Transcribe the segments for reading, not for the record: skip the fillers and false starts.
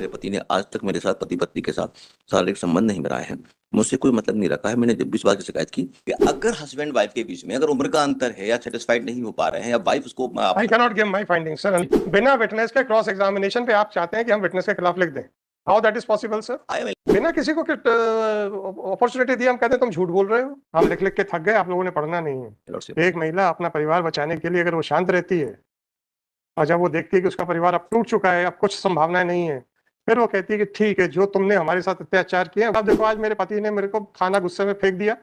मेरे पति ने आज तक मेरे साथ पति पत्नी के साथ शारीरिक संबंध नहीं बनाए हैं, मुझसे कोई मतलब नहीं रखा है। मैंने जब भी इस बात की शिकायत की कि अगर हस्बैंड वाइफ के बीच में अगर उम्र का अंतर है या सेटिस्फाइड नहीं हो पा रहे हैं या वाइफ उसको I can not give my finding sir. बिना विटनेस के क्रॉस एग्जामिनेशन पे आप चाहते हैं कि हम विटनेस के खिलाफ लिख दें? How that is possible sir? बिना किसी को अपॉर्चुनिटी दी हम कहते हैं तुम झूठ बोल रहे हो। हम लिख लिख के थक गए, आप लोगों ने पढ़ना नहीं है। एक महिला अपना परिवार बचाने के लिए अगर वो शांत रहती है और जब वो देखती है कि उसका परिवार अब टूट चुका है, अब कुछ संभावनाएं नहीं है, फिर वो कहती है कि ठीक है जो तुमने हमारे साथ अत्याचार किए। अब देखो आज मेरे पति ने मेरे को खाना गुस्से में फेंक दिया,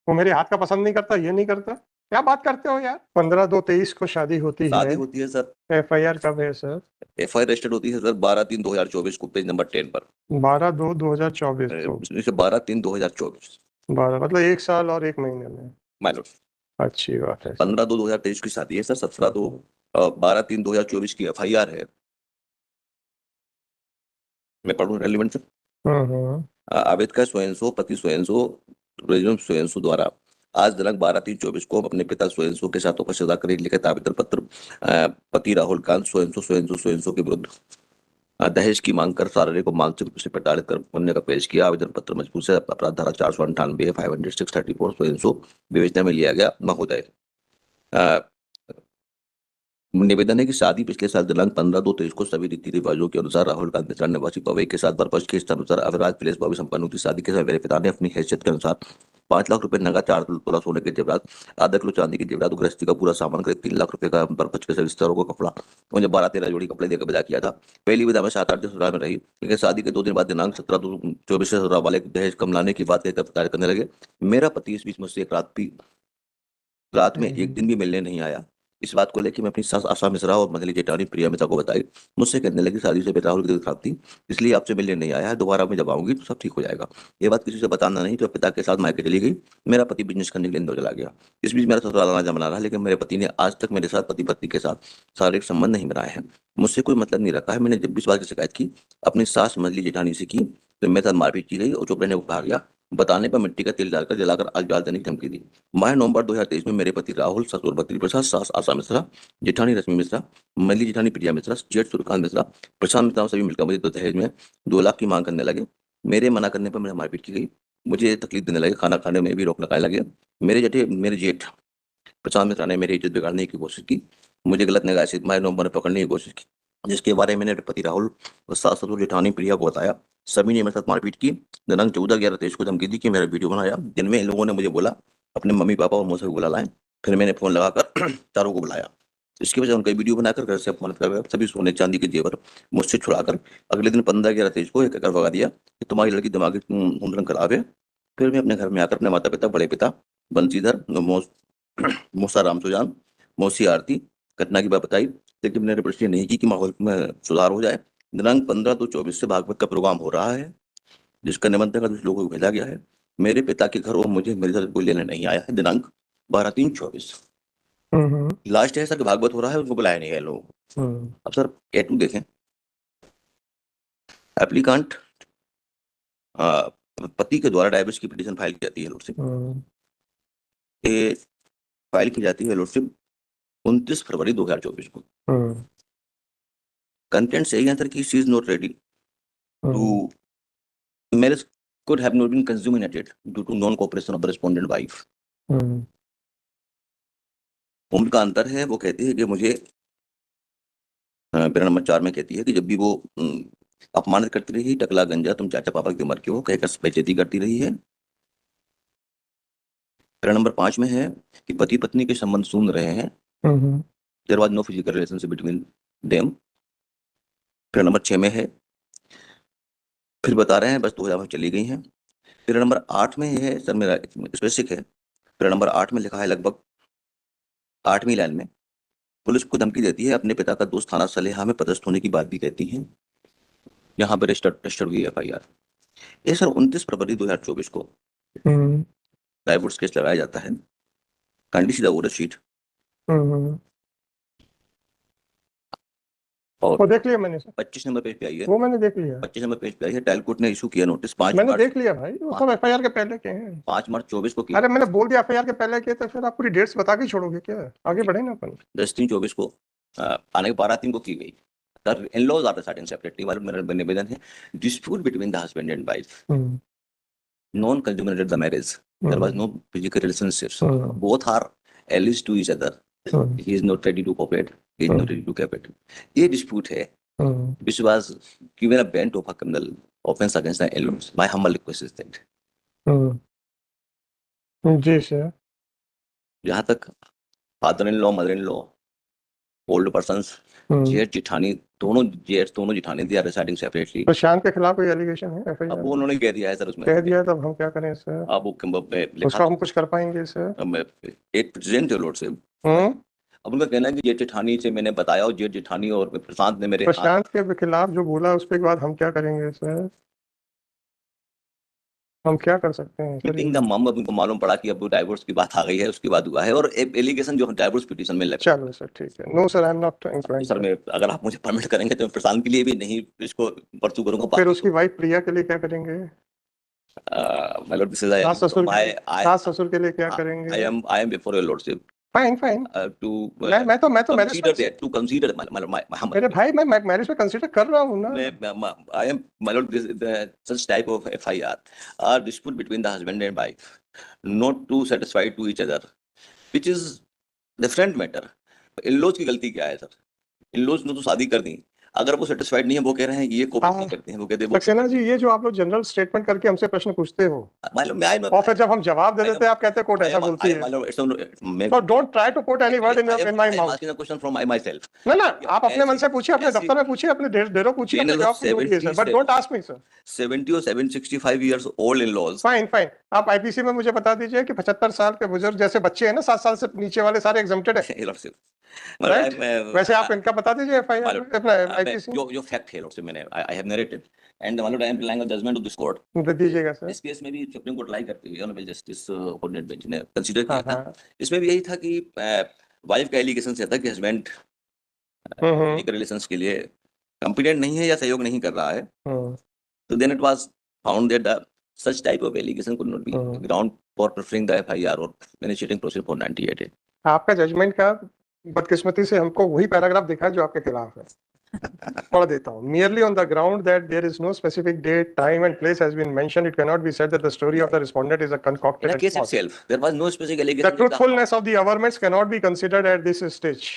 वो मेरे हाथ का पसंद नहीं करता, ये नहीं करता। क्या बात करते हो यार? 15/2/23 को शादी होती है सर। FIR कब है सर? FIR रजिस्टर्ड होती है सर 12/3/2024 को, पेज नंबर 10 पर। 12/2/2024 को 12/3/2024 12 मतलब 1 साल और 1 महीने में। माइनर अच्छी बात है। 15/2/2023 की शादी है सर। 12/3/2024 की FIR है। मैं पढ़ूं रेलिवेंट सर। आवेद का स्वयंसो पति स्वयंसो रेजिडेंट स्वयंसो द्वारा आज दिनांक 12/3/24 को अपने पिता स्वयंसो के साथ उपस्थित आकर लिखित आवेदन पत्र पति राहुल कांत स्वयंसो के विरुद्ध दहेज की मांग कर शारीरिक और मानसिक रूप से प्रताड़ित करने का पेश किया। आवेदन पत्र मजबूर से अपराध धारा 498 500 स्वयंसो विवेचना में लिया गया। महोदय, निवेदन है कि शादी पिछले साल दिनांक 15/2/23 को सभी रीति रिवाजों के अनुसार राहुल गांधी मिश्रा निवासी पवई के साथ बरपक्ष के अनुसार अविराज प्लेस बॉबी संपन्न हुई। शादी के समय मेरे पिता ने अपनी हैसियत के अनुसार 5 लाख रुपए नगद, 4 तोला सोने के जेवरात, आधा किलो चांदी के जेवरात, गृहस्थी का पूरा सामान करीब 3 लाख रुपए का बरपक्ष के सभी रिश्तेदारों को कपड़ा, मुझे 12-13 जोड़ी कपड़े देकर विदा किया था। पहली विदा में 7-8 दिन ससुराल में रही, लेकिन शादी के 2 दिन बाद दिनांक 17/2/24 से ससुराल वाले दहेज कम लाने की बात कहकर प्रताड़ित करने लगे। मेरा पति इस बीच मुझसे एक रात में एक दिन भी मिलने नहीं आया। इस बात को लेकर मैं अपनी सास आशा मिश्रा और मंझली जेठानी प्रिया मिश्रा को बताई। मुझसे कहने लगी शादी से पहले राहुल की तबीयत खराब थी, इसलिए आपसे मिलने नहीं आया है, दोबारा मैं जब आऊंगी तो सब ठीक हो जाएगा। ये बात किसी से बताना नहीं तो पिता के साथ मायके चली गई। मेरा पति बिजनेस करने के लिए इंदौर चला गया। इस बीच मेरा ससुराल आना जमा रहा, लेकिन मेरे पति ने आज तक मेरे साथ पति पत्नी के साथ शारीरिक संबंध नहीं बनाए हैं, मुझसे कोई मतलब नहीं रखा है। मैंने जब भी इस बात की शिकायत की अपनी सास मंझली जेठानी से की तो मेरे साथ मारपीट की गई और चुप रहने को कहा गया। बताने पर मिट्टी का तेल डालकर जलाकर आग जला देने की धमकी दी। माह नवंबर 2023 में मेरे पति राहुल, ससुर बद्री प्रसाद, सास आशा मिश्रा, जेठानी रश्मि मिश्रा, मंझली जेठानी प्रिया मिश्रा, जेठ सूर्यकांत मिश्रा, प्रशांत मिश्रा सभी मिलकर मुझे दहेज में 2 लाख की मांग करने लगे। मेरे मना करने पर मेरे मारपीट की गई, मुझे तकलीफ देने लगे, खाना खाने में भी रोक लगाने लगे। मेरे जेठ प्रशांत मिश्रा ने मेरी इज्जत बिगाड़ने की कोशिश की, मुझे गलत निगाह से माह नवंबर में पकड़ने की कोशिश की, जिसके बारे में मैंने पति राहुल और सास ससुर जेठानी प्रिया को बताया। सभी ने मेरे साथ मारपीट की। दिनांक 14/11/23 को धमकी दी कि मेरा वीडियो बनाया। दिन में इन लोगों ने मुझे बोला अपने मम्मी पापा और मुझसे बुला लाएं। फिर मैंने फोन लगाकर चारों को बुलाया। इसकी वजह उनका वीडियो बनाकर घर से अपमानित कर सभी सोने चांदी के जेवर मुझसे छुड़ाकर अगले दिन 15/11/23 को एक भगा दिया कि तुम्हारी लड़की दिमागी मुंडन खराब है। फिर मैं अपने घर में आकर अपने माता पिता, बड़े पिता बंसीधर, मौसा राम सुजान, मौसी आरती घटना की बात बताई, लेकिन मैंने प्रश्न नहीं की कि माहौल में सुधार हो जाए। दिनांक 15/2/24 से भागवत का प्रोग्राम हो रहा है, जिसका निमंत्रण कुछ लोगों को भेजा गया है। मेरे पिता के घर और मुझे मेरे साथ कोई लेने नहीं आया है। दिनांक 12/3/24 लास्ट है सर कि भागवत हो रहा है, उनको बुलाया नहीं है लोग। अब सर A2 देखें। एप्लीकांट पति के द्वारा डाइवोर्स की पिटीशन फाइल की जाती है लॉर्डशिप। ये फाइल की जाती है लॉर्डशिप 29 फरवरी 2024 को। कंटेंट सही है सर कि she is not ready to marriage could have not been consummated due to non-cooperation of the respondent wife। उम्र का अंतर है। वो कहती है कि मुझे पैरा नंबर 4 में कहती है कि जब भी वो अपमानित करती रही, टकला गंजा तुम चाचा पापा की उम्र के हो कहकर बेइज्जती करती रही है। पैरा नंबर 5 में है कि पति पत्नी के संबंध सुन रहे हैं, there was no physical relationship between them. Para number 6 में है फिर बता रहे हैं बस 2000 में चली गई हैं। पैरा नंबर 8 में है सर, मेरा स्पेसिफिक है। पैरा नंबर 8 में लिखा है लगभग 8वीं लाइन में पुलिस को धमकी देती है, अपने पिता का दोस्त थाना सलेहा में पदस्थ होने की बात भी कहती है। यहाँ पर रजिस्टर्ड हुई FIR। ये सर 29 फरवरी 2024 को डाइवोर्स केस लगाया जाता है। Kindly see the order sheet. और वो देख लिया मैंने सर। 25 नंबर पेज पे आई है। वो मैंने देख लिया। 25 नंबर पेज पे आई है। ट्रायल कोर्ट ने इशू किया नोटिस 5 मैंने मार्च देख लिया भाई, वो सब FIR के पहले के हैं। 5 मार्च 24 को किया। अरे मैंने बोल दिया FIR के पहले के, तो फिर आप पूरी डेट्स बता के छोड़ोगे क्या? आगे बढ़े ना अपन। 10/3/24 को आने के 12/3 को की गई। The in-laws are residing separately. मालूम मेरा निवेदन है, dispute between the husband and wife, non-consummated the marriage. There was no physical relationships. Both are allies to each other. He is not ready to cooperate. He is not ready to cooperate. ये dispute है, which was given a bent of a criminal offense against the in-laws. My humble request is that. जी sir. जहाँ तक father in law, mother in law, old persons, जेठ जिठानी, दोनों जिठानी they are residing separately. Prashant के खिलाफ कोई एलिगेशन है? अब वो उन्होंने कह दिया है सर, उसमें कह दिया है, तब हम क्या करें सर? अब उसका हम कुछ कर पाएंगे सर? एक प्रेसिडेंट है लॉर्ड से, अब उनका कहना है कि जेठ जिठानी से मैंने बताया, और जेठ जिठानी और प्रशांत ने मेरे प्रशांत के खिलाफ जो बोला उसके बाद हम क्या करेंगे सर? हम क्या कर सकते हैं सर? मम उनको मालूम पड़ा कि अब डाइवोर्स की बात आ गई है, उसके बाद हुआ है, और एलिगेशन जो डाइवोर्स पिटीशन में लगा। चलो सर ठीक है। No sir, I am not inquiring sir. मैं अगर आप मुझे परमिट करेंगे तो प्रशांत के लिए भी नहीं इसको परसू करूंगा। फिर उसकी वाइफ प्रिया के लिए क्या करेंगे? My lord, this is सास ससुर के लिए क्या करेंगे? I am before your lordship. Fine To मैं तो consider that, to consider मेरे भाई, मैं मैरिज में कंसीडर कर रहा हूँ ना। I am, my lord, such type of FIR are dispute between the husband and wife, not to satisfy to each other, which is different matter. In-laws की गलती क्या है सर? In-laws ने तो शादी कर दी, अगर वो सेटिस्फाइड नहीं है, वो कह रहे हैं ये कॉपी करते हैं, वो कहते हैं सक्सेना जी, ये जो आप लोग जनरल स्टेटमेंट करके हमसे प्रश्न पूछते हो और फिर जब हम जवाब दे देते हैं आप कहते हैं कोर्ट ऐसा बोलती है। So don't try to put any word in my mouth. asking a question from myself. ना आप अपने मन से पूछिए, अपने दफ्तर में पूछिए, अपने डेरों पूछिए, अपने जवाब पूछिए sir, but don't ask me sir. 70 or 65 years old in-laws. Fine आप आईपीसी में मुझे बता दीजिए कि 75 साल के बुजुर्ग जैसे बच्चे हैं ना, 7 साल से नीचे वाले सारे एग्जम्प्टेड है। वैसे आप इनका बता दीजिए एफआईआर अपना आईपीसी जो फैक्ट है लॉर्ड से मैंने I have narrated and my lord I am relying on judgement of this court. दे दीजिएगा सर। इस केस में भी सुप्रीम कोर्ट लाई करती है, ऑनरेबल जस्टिस कोऑर्डिनेट बेंच ने कंसीडर किया था। इसमें भी यही था कि वाइफ का एलिगेशन से था कि हस्बैंड एक रिलेशंस के लिए कॉम्पिटेंट नहीं है या सहयोग नहीं कर रहा है, तो then it was found that such type of allegation could not be ground for preferring the FIR or initiating procedure for 98A. आपका जजमेंट का बदकिस्मती से हमको वही पैराग्राफ दिखा जो आपके खिलाफ है। पढ़ देता हूँ। Merely on the ground that there is no specific date, time and place has been mentioned, it cannot be said that the story of the respondent is a concocted. In the case itself, there was no specific allegation. The truthfulness of the averments cannot be considered at this stage.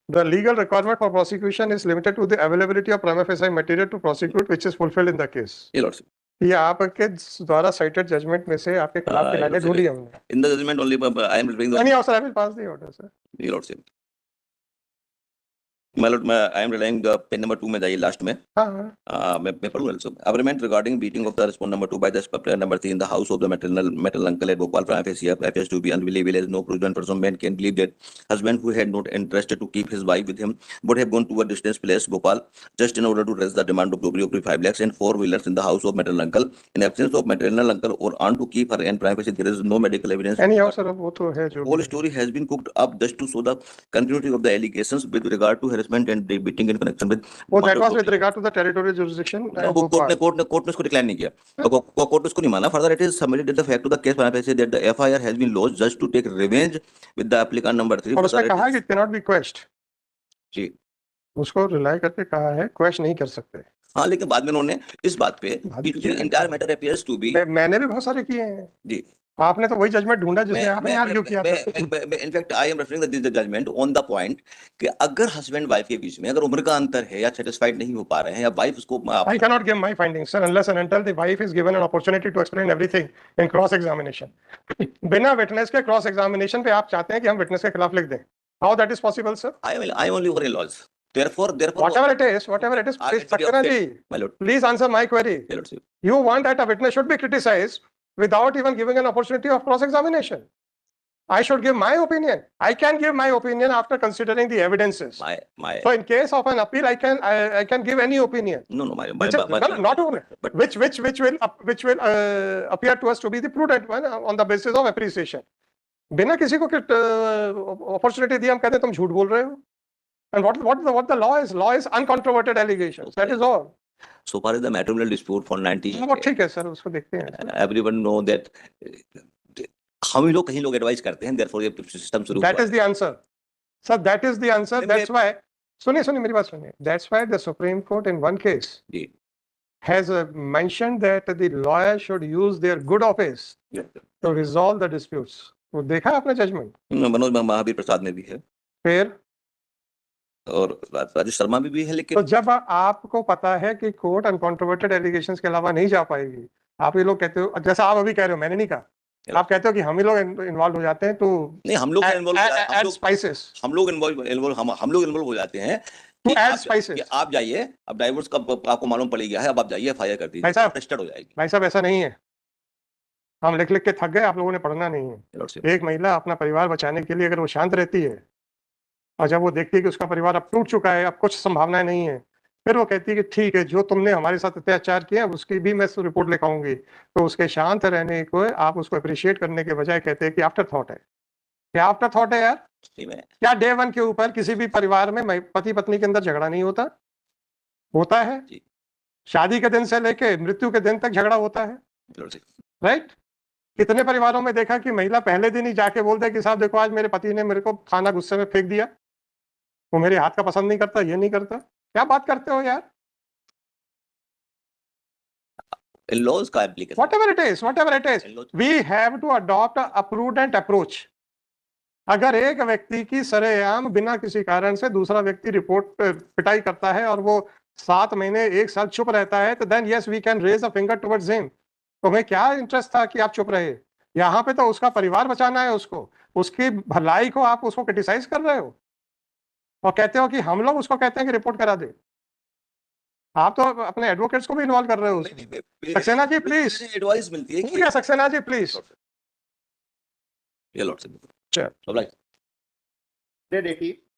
The legal requirement for prosecution is limited to the availability of prima facie material to prosecute, which is fulfilled in the case. Yes, ये आपके द्वारा cited judgment में से आपके खिलाफ की लाइनें ढूंढी हमने। In the judgment only, I am referring. Any officer, I will pass the order, sir. Your lordship. My lord, I am relying pen number 2 में जाइए लास्ट में। मैं पढ़ूँ also. Averment regarding beating of the respondent number 2 by the player number 3 in the house of the maternal uncle at Bhopal appears to be unbelievable, as no prudent person man can believe that husband who had not interested to keep his wife with him would have gone to a distant place, Bhopal, just in order to raise the demand of robbery of 5 lakhs and 4 wheelers in the house of maternal uncle. In absence of maternal uncle or aunt to keep her and privacy, there is no medical evidence. Any officer, वो तो है जो। Whole story has been cooked up just to show the continuity of the allegations with regard to harassment and beating in connection with. Oh, that was with regard to the territorial jurisdiction. Court ने इसको decline नहीं किया, court उसको नहीं माना। Further, it is submitted that the fact of the case that the FIR has been lodged just to take revenge with the applicant number 3. और उसमें कहा है कि cannot be quashed. जी, उसको रिलाई करके कहा है क्वेश्चन नहीं कर सकते। हाँ, लेकिन बाद में उन्होंने इस बात पे entire matter appears to be, मैंने भी बहुत सारे किए हैं जी। आपने तो वही जजमेंट ढूंढा जिसमें आपने आर्ग्यू किया था। In fact I am referring this judgment on the point कि अगर हस्बैंड वाइफ के बीच में अगर उम्र का अंतर है या सेटिस्फाइड नहीं हो पा रहे हैं या वाइफ उसको I cannot give my findings sir unless and until the wife is given an opportunity to explain everything in cross examination. बिना विटनेस के क्रॉस एग्जामिनेशन पे आप चाहते हैं कि हम विटनेस के खिलाफ लिख दें? How that is possible sir? I only for in-laws. Therefore whatever it is please Saksena ji, please answer my query. You want that a witness should be criticized without even giving an opportunity of cross examination. I should give my opinion. I can give my opinion after considering the evidences. So in case of an appeal, I can give any opinion. No, not only, but which will appear to us to be the prudent one on the basis of appreciation. बिना किसी को opportunity दिए हम कहते हैं तुम झूठ बोल रहे हो. And what the law is uncontroverted allegations. That is all. So far as the matrimonial dispute for 90, ठीक है सर, उसको देखते हैं। Everyone know that हम ही लोग कहीं लोग एडवाइस करते हैं, therefore ये सिस्टम शुरू हुआ। That is the answer, sir. That is the answer. That's why सुनिए सुनिए मेरी बात सुनिए. That's why the Supreme Court in one case ji has mentioned that the lawyer should use their good office to resolve the disputes. वो देखा आपने judgement? Manoj Mahavir Prasad में भी है फिर और राजेश शर्मा में भी है, तो लेकिन जब आपको पता है कि कोर्ट अनकॉन्ट्रोवर्टेड एलिगेशंस के अलावा नहीं जा पाएगी, आप ये लोग कहते हो, जैसा आप अभी कह रहे हो, मैंने नहीं कहा, आप कहते हो कि हम ही लोग इन्वॉल्व हो जाते हैं तो नहीं, हम लोग add spices हम लोग इन्वॉल्व हो जाते हैं to कि add आप- spices. कि आप जाइए, अब डाइवोर्स का आपको मालूम पड़ गया है, अब आप जाइए FIR कर दीजिए, भाई साहब, रजिस्टर्ड हो जाएगी. भाई साहब ऐसा नहीं है. हम लिख लिख के थक गए, आप लोगों ने पढ़ना नहीं है. लॉर्डशिप, एक महिला अपना परिवार बचाने के लिए अगर वो शांत रहती है और जब वो देखती है कि उसका परिवार अब टूट चुका है, अब कुछ संभावनाएं नहीं है, फिर वो कहती है कि ठीक है, जो तुमने हमारे साथ अत्याचार किया उसकी भी मैं रिपोर्ट लिखाऊंगी, तो उसके शांत रहने को आप उसको अप्रिशिएट करने के बजाय कहते हैं कि आफ्टर थॉट है. क्या आफ्टर थॉट है यार? सही में क्या डे वन के ऊपर किसी भी परिवार में पति पत्नी के अंदर झगड़ा नहीं होता? होता है. जी. शादी के दिन से लेके मृत्यु के दिन तक झगड़ा होता है, लॉर्डशिप, राइट? कितने परिवारों में देखा कि महिला पहले दिन ही जाके बोलते हैं कि साहब देखो आज मेरे पति ने मेरे को खाना गुस्से में फेंक दिया, वो मेरे हाथ का पसंद नहीं करता, ये नहीं करता. क्या बात करते हो यार? लॉज का application, whatever it is, we have to adopt a prudent approach. अगर एक व्यक्ति की सरेआम बिना किसी कारण से दूसरा व्यक्ति रिपोर्ट पिटाई करता है और वो 7 महीने 1 साल चुप रहता है, तो then yes we can raise a finger towards him. तुम्हें क्या इंटरेस्ट था कि आप चुप रहे? यहाँ पे तो उसका परिवार बचाना है, उसको, उसकी भलाई को आप उसको क्रिटिसाइज कर रहे हो और कहते हो कि हम लोग उसको कहते हैं कि रिपोर्ट करा दे. आप तो अपने एडवोकेट्स को भी इन्वॉल्व कर रहे हो उसमें. सक्सेना जी प्लीज, एडवाइस मिलती है कि सक्सेना जी प्लीज. ये लॉर्डशिप, चल. सब लाइक ये देखिए